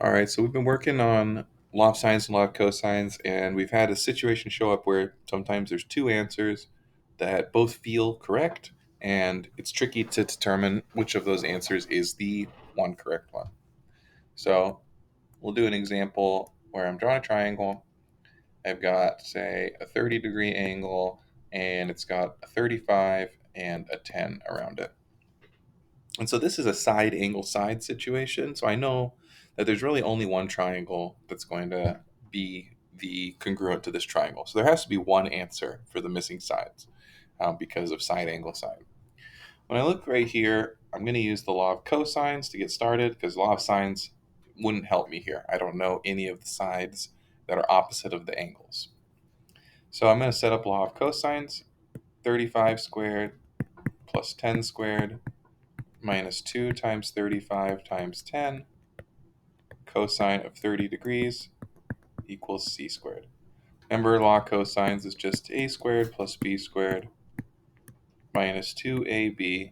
All right, so we've been working on law of sines and law of cosines, and we've had a situation show up where sometimes there's two answers that both feel correct, and it's tricky to determine which of those answers is the one correct one. So we'll do an example where I'm drawing a triangle. I've got, say, a 30-degree angle, and it's got a 35 and a 10 around it. And so this is a side angle side situation. So I know that there's really only one triangle that's going to be the congruent to this triangle. So there has to be one answer for the missing sides because of side angle side. When I look right here, I'm going to use the law of cosines to get started because law of sines wouldn't help me here. I don't know any of the sides that are opposite of the angles. So I'm going to set up law of cosines, 35 squared plus 10 squared minus 2 times 35 times 10 cosine of 30 degrees equals c squared. Remember, law of cosines is just a squared plus b squared minus 2ab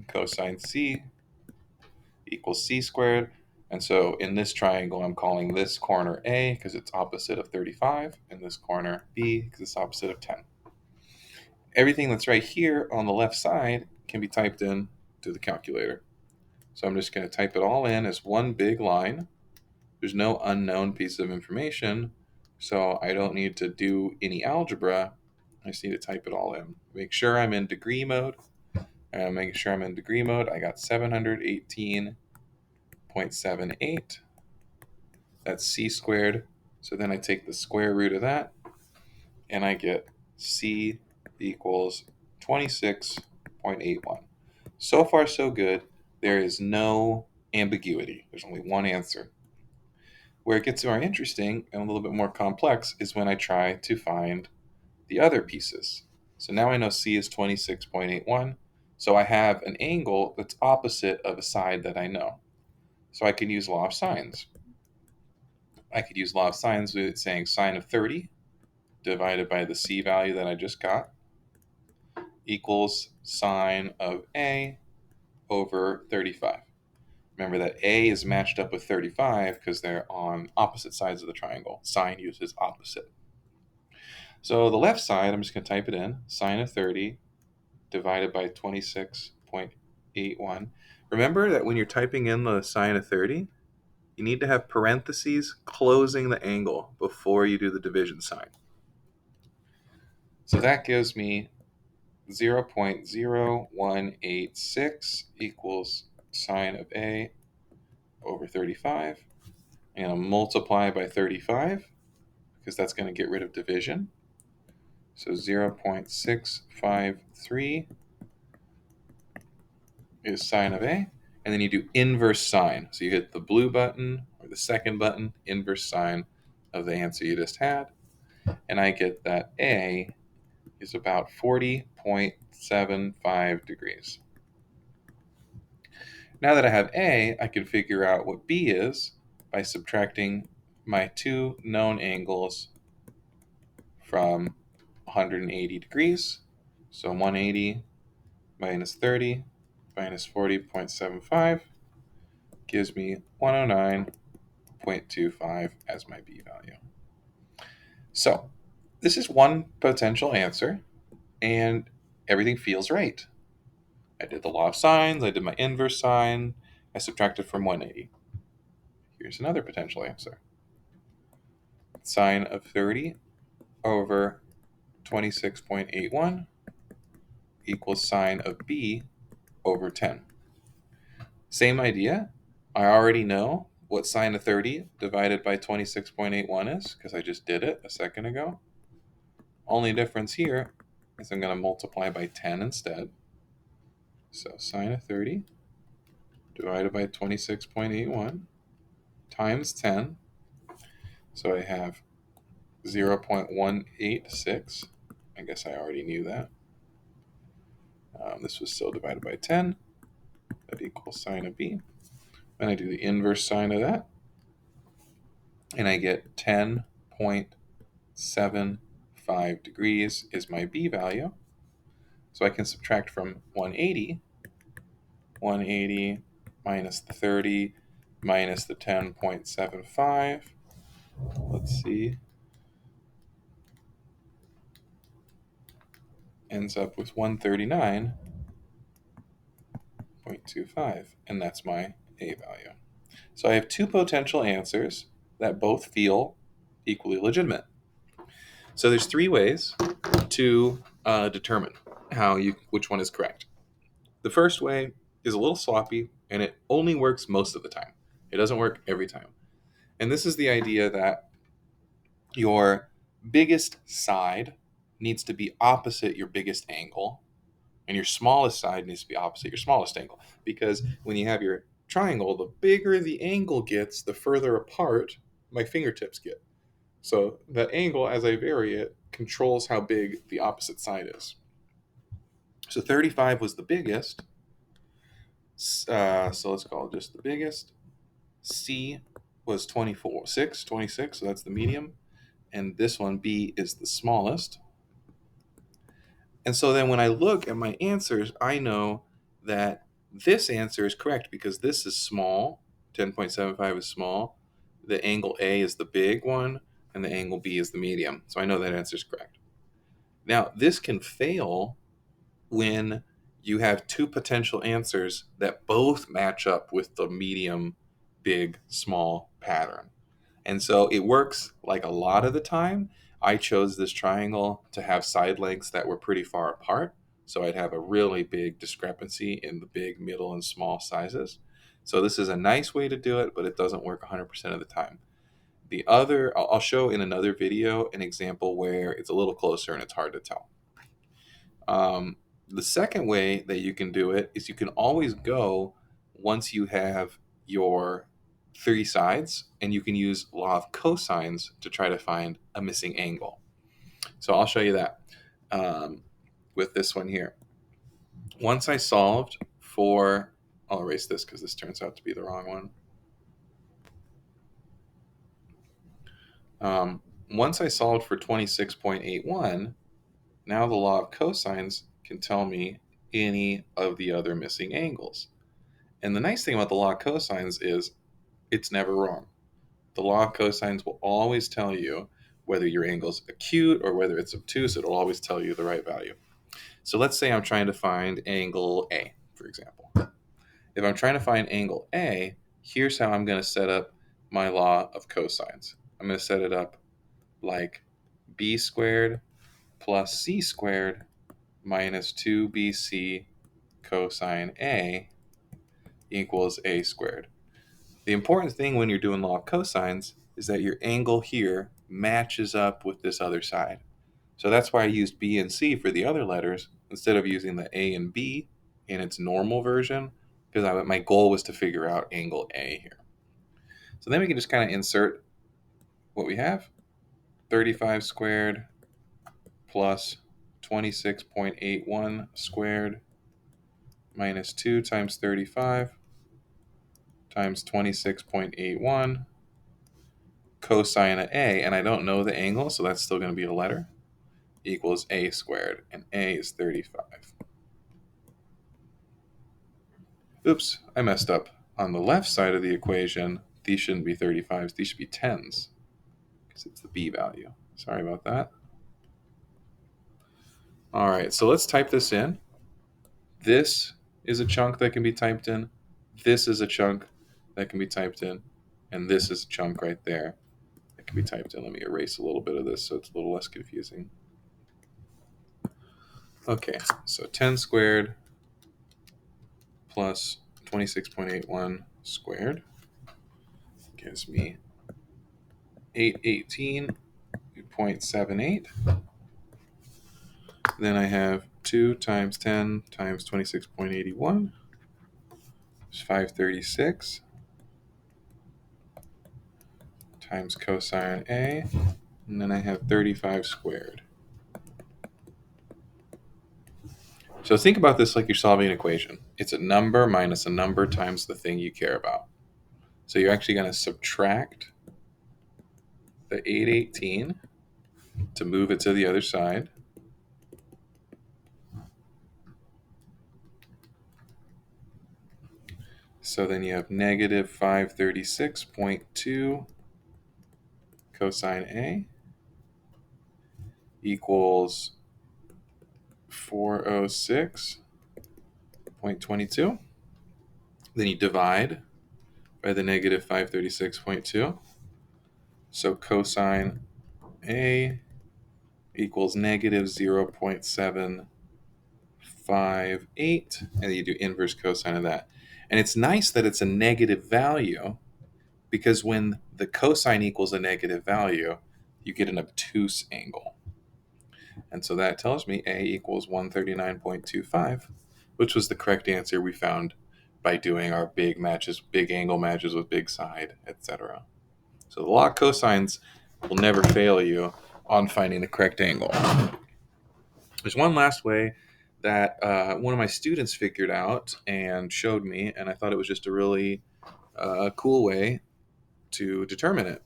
cosine c equals c squared. And so in this triangle, I'm calling this corner A because it's opposite of 35, and this corner B because it's opposite of 10. Everything that's right here on the left side can be typed in to the calculator. So I'm just going to type it all in as one big line. There's no unknown piece of information, so I don't need to do any algebra. I just need to type it all in. Make sure I'm in degree mode. Making sure I'm in degree mode, I got 718.78. That's c squared. So then I take the square root of that, and I get c equals 26.81. So far, so good. There is no ambiguity. There's only one answer. Where it gets more interesting and a little bit more complex is when I try to find the other pieces. So now I know C is 26.81. So I have an angle that's opposite of a side that I know. So I can use law of sines. I could use law of sines with it saying sine of 30 divided by the C value that I just got equals sine of A over 35. Remember that A is matched up with 35 because they're on opposite sides of the triangle. Sine uses opposite. So the left side, I'm just going to type it in, sine of 30 divided by 26.81. Remember that when you're typing in the sine of 30, you need to have parentheses closing the angle before you do the division sign. So that gives me 0.0186 equals sine of A over 35. I'm going to multiply by 35 because that's going to get rid of division. So 0.653 is sine of A. And then you do inverse sine. So you hit the blue button or the second button, inverse sine of the answer you just had. And I get that A is about 40.75 degrees. Now that I have A, I can figure out what B is by subtracting my two known angles from 180 degrees. So 180 minus 30 minus 40.75 gives me 109.25 as my B value. So this is one potential answer, and everything feels right. I did the law of sines, I did my inverse sine, I subtracted from 180. Here's another potential answer. Sine of 30 over 26.81 equals sine of B over 10. Same idea. I already know what sine of 30 divided by 26.81 is because I just did it a second ago. Only difference here is I'm going to multiply by 10 instead. So sine of 30 divided by 26.81 times 10. So I have 0.186. I guess I already knew that. This was still divided by 10. That equals sine of B. Then I do the inverse sine of that. And I get 10.75 degrees is my B value. So I can subtract from 180. 180 minus the 30 minus the 10.75. Let's see. Ends up with 139.25, and that's my A value. So I have two potential answers that both feel equally legitimate. So there's three ways to determine which one is correct. The first way is a little sloppy, and it only works most of the time. It doesn't work every time. And this is the idea that your biggest side needs to be opposite your biggest angle, and your smallest side needs to be opposite your smallest angle. Because when you have your triangle, the bigger the angle gets, the further apart my fingertips get. So the angle, as I vary it, controls how big the opposite side is. So 35 was the biggest. So let's call it just the biggest. C was 26, so that's the medium. And this one, B, is the smallest. And so then when I look at my answers, I know that this answer is correct because this is small. 10.75 is small. The angle A is the big one, and the angle B is the medium. So I know that answer is correct. Now, this can fail when you have two potential answers that both match up with the medium, big, small pattern. And so it works like a lot of the time. I chose this triangle to have side lengths that were pretty far apart. So I'd have a really big discrepancy in the big, middle, and small sizes. So this is a nice way to do it, but it doesn't work 100% of the time. The other, I'll show in another video an example where it's a little closer and it's hard to tell. The second way that you can do it is you can always go once you have your three sides, and you can use law of cosines to try to find a missing angle. So I'll show you that with this one here. Once I solved for, I'll erase this because this turns out to be the wrong one. Once I solved for 26.81, now the law of cosines can tell me any of the other missing angles. And the nice thing about the law of cosines is it's never wrong. The law of cosines will always tell you whether your angle is acute or whether it's obtuse. It'll always tell you the right value. So let's say I'm trying to find angle A, for example. If I'm trying to find angle A, here's how I'm going to set up my law of cosines. I'm going to set it up like b squared plus c squared minus 2bc cosine A equals a squared. The important thing when you're doing law of cosines is that your angle here matches up with this other side. So that's why I used B and C for the other letters instead of using the A and B in its normal version, because my goal was to figure out angle A here. So then we can just kind of insert what we have. 35 squared plus 26.81 squared minus 2 times 35 times 26.81 cosine of A, and I don't know the angle, so that's still going to be a letter, equals A squared, and A is 35. Oops, I messed up. On the left side of the equation, these shouldn't be 35s, these should be 10s, because it's the B value. Sorry about that. All right, so let's type this in. This is a chunk that can be typed in. This is a chunk that can be typed in. And this is a chunk right there that can be typed in. Let me erase a little bit of this so it's a little less confusing. Okay, so 10 squared plus 26.81 squared gives me 818.78. Then I have 2 times 10 times 26.81 is 536 times cosine A, and then I have 35 squared. So think about this like you're solving an equation. It's a number minus a number times the thing you care about. So you're actually going to subtract the 818 to move it to the other side. So then you have negative 536.2 cosine A equals 406.22. Then you divide by the negative 536.2. So cosine A equals negative 0.758, and then you do inverse cosine of that. And it's nice that it's a negative value, because when the cosine equals a negative value, you get an obtuse angle. And so that tells me A equals 139.25, which was the correct answer we found by doing our big matches, big angle matches with big side, etc. So the law of cosines will never fail you on finding the correct angle. There's one last way that one of my students figured out and showed me, and I thought it was just a really cool way to determine it.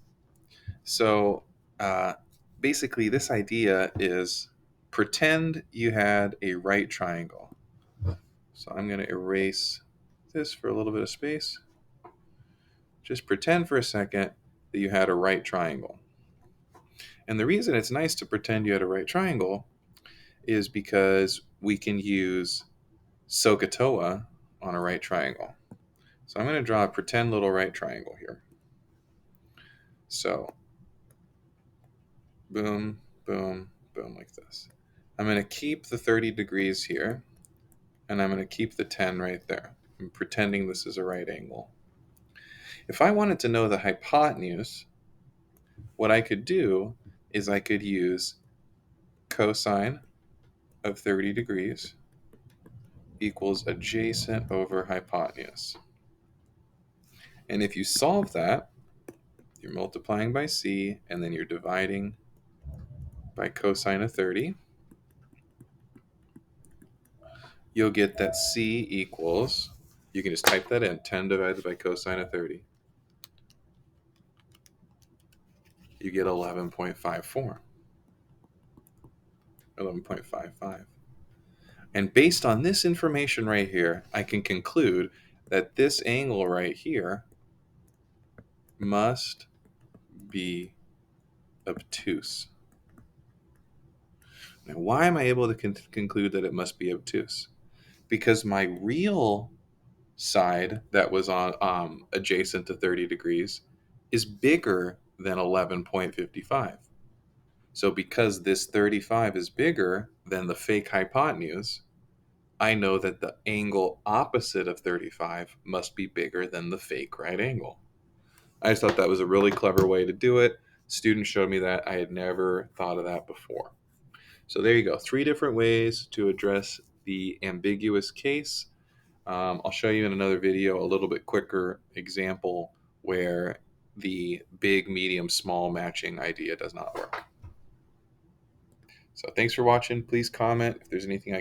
So uh, basically, this idea is pretend you had a right triangle. So I'm going to erase this for a little bit of space. Just pretend for a second that you had a right triangle. And the reason it's nice to pretend you had a right triangle is because we can use SOHCAHTOA on a right triangle. So I'm going to draw a pretend little right triangle here. So boom, boom, boom, like this. I'm going to keep the 30 degrees here, and I'm going to keep the 10 right there. I'm pretending this is a right angle. If I wanted to know the hypotenuse, what I could do is I could use cosine of 30 degrees equals adjacent over hypotenuse. And if you solve that, you're multiplying by c, and then you're dividing by cosine of 30. You'll get that c equals, you can just type that in, 10 divided by cosine of 30. You get 11.54. 11.55. And based on this information right here, I can conclude that this angle right here must be obtuse. Now, why am I able to conclude that it must be obtuse? Because my real side that was on adjacent to 30 degrees is bigger than 11.55. So because this 35 is bigger than the fake hypotenuse, I know that the angle opposite of 35 must be bigger than the fake right angle. I just thought that was a really clever way to do it. Students showed me that. I had never thought of that before. So there you go. 3 different ways to address the ambiguous case. I'll show you in another video a little bit quicker example where the big, medium, small matching idea does not work. So thanks for watching. Please comment if there's anything I